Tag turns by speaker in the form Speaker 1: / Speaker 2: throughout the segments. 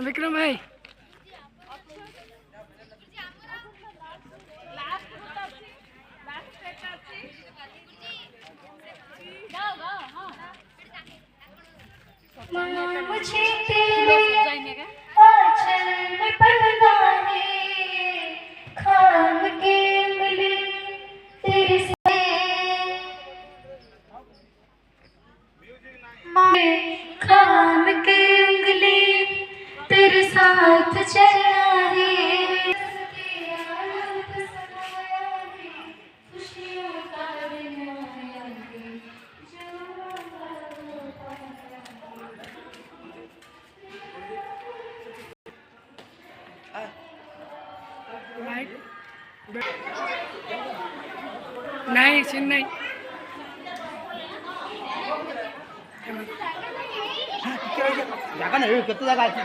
Speaker 1: विक्रम भाई
Speaker 2: मुझे तेरे आंचल में पलना है, खाम के उंगली तेरे से खाम के उंगली तेरे साथ चलना है, खुशियों का दिन आया है,
Speaker 1: नहीं चेन्नई
Speaker 3: জায়গা নেই কত জায়গা আছে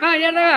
Speaker 1: हाँ यार लगा